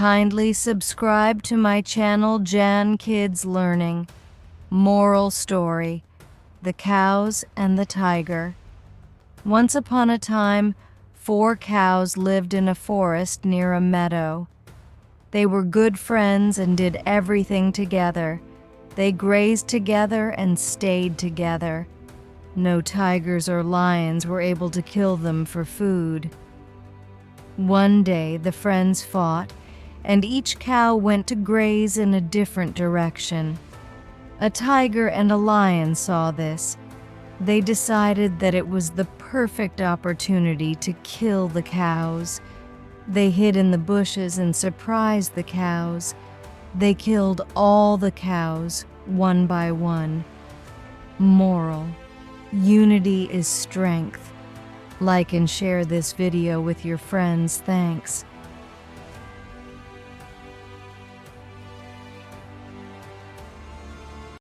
Kindly subscribe to my channel Jan Kids Learning. Moral story: The Cows and the Tiger. Once upon a time, 4 cows lived in a forest near a meadow. They were good friends and did everything together. They grazed together and stayed together. No tigers or lions were able to kill them for food. One day the friends fought, and each cow went to graze in a different direction. A tiger and a lion saw this. They decided that it was the perfect opportunity to kill the cows. They hid in the bushes and surprised the cows. They killed all the cows, one by one. Moral: unity is strength. Like and share this video with your friends. Thanks.